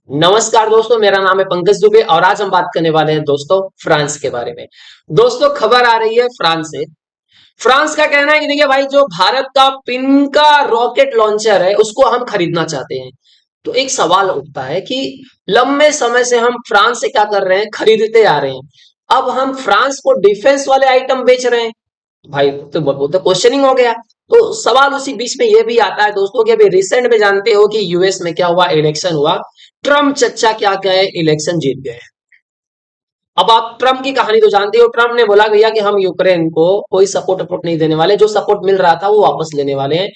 नमस्कार दोस्तों, मेरा नाम है पंकज दुबे और आज हम बात करने वाले हैं दोस्तों फ्रांस के बारे में। दोस्तों, खबर आ रही है फ्रांस से। फ्रांस का कहना है कि देखिए भाई, जो भारत का पिन का रॉकेट लॉन्चर है उसको हम खरीदना चाहते हैं। तो एक सवाल उठता है कि लंबे समय से हम फ्रांस से क्या कर रहे हैं, खरीदते आ रहे हैं। अब हम फ्रांस को डिफेंस वाले आइटम बेच रहे हैं। भाई तो वो तो क्वेश्चनिंग हो गया। तो सवाल उसी बीच में ये भी आता है दोस्तों कि अभी रिसेंट में जानते हो कि यूएस में क्या हुआ, इलेक्शन हुआ। ट्रम्प चच्चा क्या गए, इलेक्शन जीत गए। अब आप ट्रम्प की कहानी तो जानते हो। ट्रम्प ने बोला भैया कि हम यूक्रेन को कोई सपोर्ट वपोर्ट नहीं देने वाले, जो सपोर्ट मिल रहा था वो वापस लेने वाले हैं।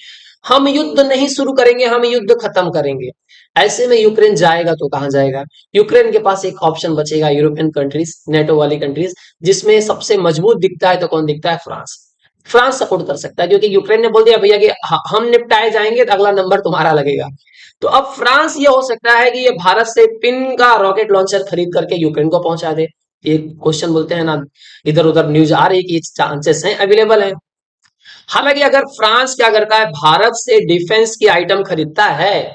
हम युद्ध नहीं शुरू करेंगे, हम युद्ध खत्म करेंगे। ऐसे में यूक्रेन जाएगा तो कहां जाएगा। यूक्रेन के पास एक ऑप्शन बचेगा, यूरोपियन कंट्रीज, नेटो वाली कंट्रीज, जिसमें सबसे मजबूत दिखता है तो कौन दिखता है, फ्रांस। फ्रांस सपोर्ट कर सकता है क्योंकि यूक्रेन ने बोल दिया भैया कि हम निपटाए जाएंगे तो अगला नंबर तुम्हारा लगेगा। तो अब फ्रांस ये हो सकता है कि ये भारत से पिन का रॉकेट लॉन्चर खरीद करके यूक्रेन को पहुंचा दे। ये क्वेश्चन बोलते हैं ना, इधर उधर न्यूज आ रही है कि चांसेस हैं, अवेलेबल है। हालांकि अगर फ्रांस क्या करता है, भारत से डिफेंस की आइटम खरीदता है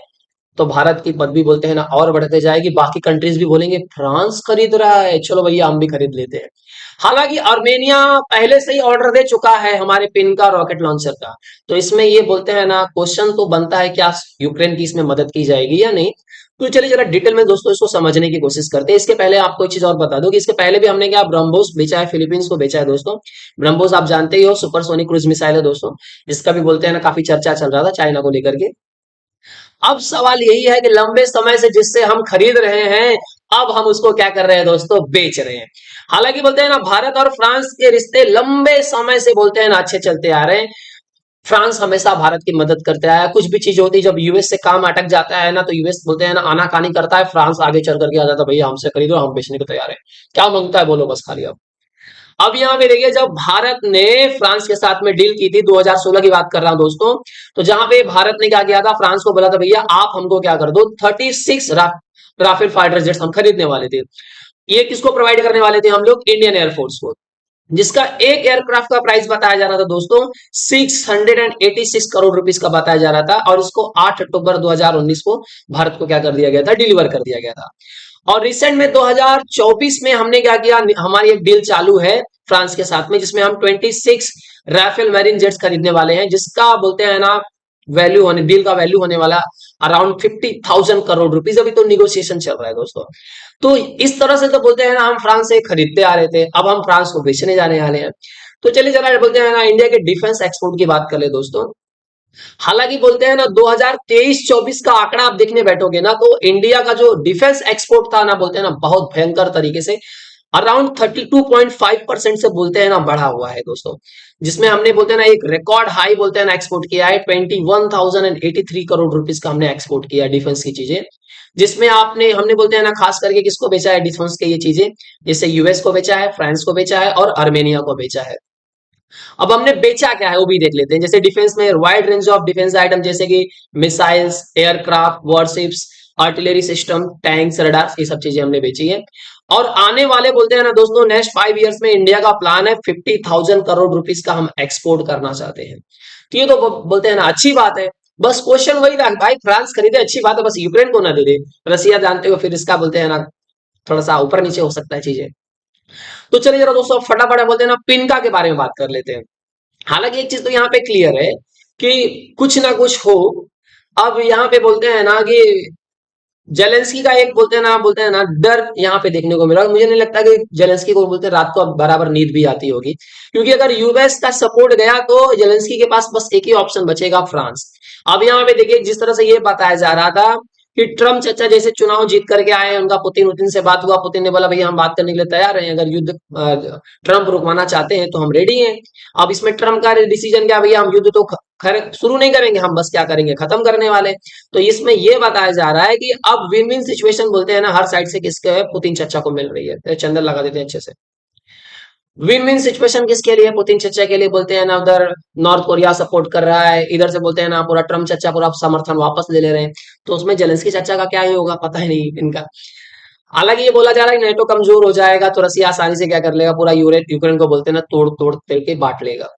तो भारत की पदवी बोलते हैं ना और बढ़ते जाएगी। बाकी कंट्रीज भी बोलेंगे फ्रांस खरीद रहा है, चलो भैया हम भी खरीद लेते हैं। हालांकि आर्मेनिया पहले से ही ऑर्डर दे चुका है हमारे पिन का रॉकेट लॉन्चर का। तो इसमें ये बोलते हैं ना, क्वेश्चन तो बनता है क्या यूक्रेन की इसमें मदद की जाएगी या नहीं। तो चलिए जरा डिटेल में दोस्तों इसको समझने की कोशिश करते हैं। इसके पहले आपको एक चीज और बता दूं कि इसके पहले भी हमने क्या ब्रह्मोस बेचा है, फिलीपींस को बेचा है दोस्तों। ब्रह्मोस आप जानते ही हो, सुपरसोनिक क्रूज मिसाइल है दोस्तों। इसका भी बोलते हैं ना काफी चर्चा चल रहा था चाइना को लेकर के। अब सवाल यही है कि लंबे समय से जिससे हम खरीद रहे हैं, अब हम उसको क्या कर रहे हैं दोस्तों, बेच रहे हैं। हालांकि बोलते हैं ना, भारत और फ्रांस के रिश्ते लंबे समय से बोलते हैं ना अच्छे चलते आ रहे हैं। फ्रांस हमेशा भारत की मदद करते आया है। कुछ भी चीज होती है, जब यूएस से काम अटक जाता है ना, तो यूएस बोलते हैं ना आनाकानी करता है, फ्रांस आगे चल करके आ जाता है, भैया हमसे खरीदो, हम बेचने को तैयार है। क्या मांगता है बोलो बस खाली। अब यहाँ पे देखिए, जब भारत ने फ्रांस के साथ में डील की थी, 2016 की बात कर रहा हूं दोस्तों। तो जहां पे भारत ने क्या किया था, फ्रांस को बोला था भैया आप हमको क्या कर दो, 36 राफेल फाइटर जेट्स हम खरीदने वाले थे। ये किसको प्रोवाइड करने वाले थे हम लोग, इंडियन एयरफोर्स को। जिसका एक एयरक्राफ्ट का प्राइस बताया जा रहा था दोस्तों 686 करोड़ रुपीस का बताया जा रहा था। और इसको 8 अक्टूबर 2019 को भारत को क्या कर दिया गया था, डिलीवर कर दिया गया था। और रिसेंट में 2024 में हमने क्या किया, हमारी एक डील चालू है फ्रांस के साथ में, जिसमें हम 26 राफेल मैरिन जेट्स खरीदने वाले हैं, जिसका बोलते हैं ना वैल्यू होने, डील का वैल्यू होने वाला अराउंड 50,000 करोड़ रुपीस। अभी तो निगोशिएशन चल रहा है दोस्तों। तो इस तरह से तो बोलते हैं ना, हम फ्रांस से खरीदते आ रहे थे, अब हम फ्रांस को बेचने जाने वाले हैं। तो चलिए जरा बोलते हैं ना, इंडिया के डिफेंस एक्सपोर्ट की बात कर ले दोस्तों। हालांकि बोलते हैं ना, 2023-24 का आंकड़ा आप देखने बैठोगे ना, तो इंडिया का जो डिफेंस एक्सपोर्ट था ना, बोलते हैं ना बहुत भयंकर तरीके से अराउंड 32.5% से बोलते हैं ना बढ़ा हुआ है दोस्तों। जिसमें हमने बोलते हैं ना एक रिकॉर्ड हाई बोलते हैं ना एक्सपोर्ट किया है, 21,083 करोड़ रुपीस का हमने एक्सपोर्ट किया है डिफेंस की चीजें। जिसमें आपने हमने बोलते हैं ना खास करके किसको बेचा है डिफेंस के ये चीजें, जैसे यूएस को बेचा है, फ्रांस को बेचा है और आर्मेनिया को बेचा है। अब हमने बेचा क्या है वो भी देख लेते हैं। जैसे डिफेंस में wide range of defence item, जैसे कि missiles, aircraft, warships, artillery system, tanks, radar, ये सब चीजें हमने बेची है। और आने वाले बोलते हैं ना दोस्तों, नेक्स्ट 5 इयर्स में इंडिया का प्लान है 50,000 करोड़ रुपीस का हम एक्सपोर्ट करना चाहते हैं। तो ये तो बोलते हैं ना अच्छी बात है। बस क्वेश्चन वही था भाई, फ्रांस खरीदे अच्छी बात है, बस यूक्रेन को ना दे दे। रसिया जानते हो फिर इसका बोलते हैं ना थोड़ा सा ऊपर नीचे हो सकता है चीजें। तो चलिए जरा दोस्तों फटाफट बोलते हैं ना पिनका के बारे में बात कर लेते हैं। हालांकि एक चीज तो यहाँ पे क्लियर है कि कुछ ना कुछ हो। अब यहाँ पे बोलते हैं ना कि जेलेंस्की का एक बोलते हैं ना डर यहाँ पे देखने को मिला। मुझे नहीं लगता कि जेलेंस्की को बोलते हैं रात को अब बराबर नींद भी आती होगी, क्योंकि अगर यूएस का सपोर्ट गया तो जेलेंस्की के पास बस एक ही ऑप्शन बचेगा, फ्रांस। अब यहाँ पे देखिए, जिस तरह से ये बताया जा रहा था कि ट्रम्प चचा जैसे चुनाव जीत करके आए, उनका पुतिन उतिन से बात हुआ, पुतिन ने बोला भैया हम बात करने के लिए तैयार हैं, अगर युद्ध ट्रम्प रुकवाना चाहते हैं तो हम रेडी हैं। अब इसमें ट्रम्प का डिसीजन क्या, भैया हम युद्ध तो खैर शुरू नहीं करेंगे, हम बस क्या करेंगे, खत्म करने वाले। तो इसमें ये बताया जा रहा है कि अब विन विन सिचुएशन बोलते हैं ना हर साइड से किसके पुतिन चचा को मिल रही है। तो चंदन लगा देते हैं अच्छे से। विन विन सिचुएशन किसके लिए, पुतिन चचा के लिए बोलते हैं ना, उधर नॉर्थ कोरिया सपोर्ट कर रहा है, इधर से बोलते हैं ना पूरा ट्रम्प चचा पूरा समर्थन वापस ले ले रहे हैं। तो उसमें जेलेंस्की चचा का क्या ही होगा, पता ही नहीं इनका। हालांकि ये बोला जा रहा है कि नेटो कमजोर हो जाएगा तो रसिया आसानी से क्या कर लेगा, पूरा यूक्रेन को बोलते हैं ना तोड़ तोड़ करके बांट लेगा।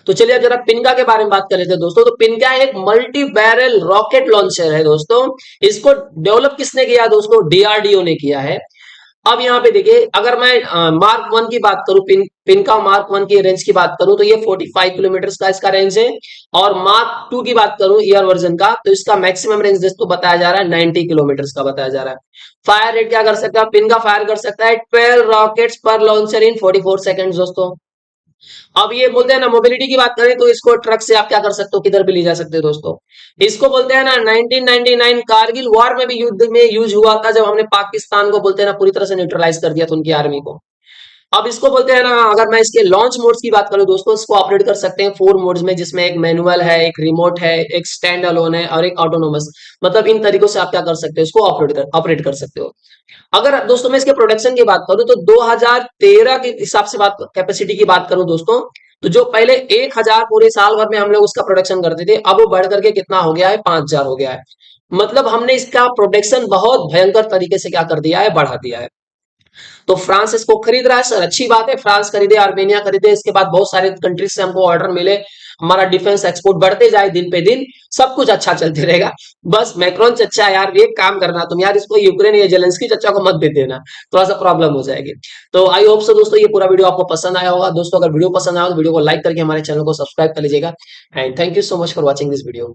तो चलिए अब जरा पिनका के बारे में बात कर लेते हैं दोस्तों। तो पिनका एक मल्टी बैरल रॉकेट लॉन्चर है दोस्तों। इसको डेवलप किसने किया दोस्तों? डीआरडीओ ने किया है। अब यहाँ पे देखिए, अगर मैं मार्क वन की बात करूं, पिनका मार्क वन की रेंज की बात करूं, तो ये 45 किलोमीटर का इसका रेंज है। और मार्क टू की बात करूं ईयर वर्जन का, तो इसका मैक्सिमम रेंज दोस्तों बताया जा रहा है 90 किलोमीटर का बताया जा रहा है। फायर रेट क्या कर सकता है? पिनका फायर कर सकता है 12 रॉकेट्स पर लॉन्चर इन 44 सेकेंड दोस्तों। अब ये बोलते हैं ना, मोबिलिटी की बात करें तो इसको ट्रक से आप क्या कर सकते हो, किधर भी ले जा सकते हो दोस्तों। इसको बोलते हैं ना, 1999 कारगिल वॉर में भी युद्ध में यूज हुआ था, जब हमने पाकिस्तान को बोलते हैं ना पूरी तरह से न्यूट्रलाइज कर दिया था उनकी आर्मी को। अब इसको बोलते हैं ना, अगर मैं इसके लॉन्च मोड्स की बात करूं दोस्तों, इसको ऑपरेट कर सकते हैं 4 मोड्स में, जिसमें एक मैनुअल है, एक रिमोट है, एक स्टैंड अलोन है और एक ऑटोनोमस। मतलब इन तरीकों से आप क्या कर सकते हो, इसको ऑपरेट कर सकते हो। अगर दोस्तों मैं इसके प्रोडक्शन की बात करूं तो 2013 के हिसाब से बात, कैपेसिटी की बात करूं दोस्तों, तो जो पहले 1000 पूरे साल भर में हम लोग उसका प्रोडक्शन करते थे, अब वो बढ़ करके कितना हो गया है, 5000 हो गया है। मतलब हमने इसका प्रोडक्शन बहुत भयंकर तरीके से क्या कर दिया है, बढ़ा दिया है। तो फ्रांस इसको खरीद रहा है सर, अच्छी बात है। फ्रांस खरीदे, आर्मेनिया खरीदे, इसके बाद बहुत सारे कंट्रीज से हमको ऑर्डर मिले। हमारा डिफेंस एक्सपोर्ट बढ़ते जाए दिन पे दिन, सब कुछ अच्छा चलते रहेगा। बस मैक्रोन चचा यार एक काम करना तुम यार, इसको यूक्रेन या जेलेंस्की चचा को मत दे देना, थोड़ा सा प्रॉब्लम हो जाएगी। तो आई होप सो दोस्तों ये पूरा वीडियो आपको पसंद आया होगा। दोस्तों अगर वीडियो पसंद आया तो वीडियो को लाइक करके हमारे चैनल को सब्सक्राइब कर लीजिएगा। And thank you so much for watching this video.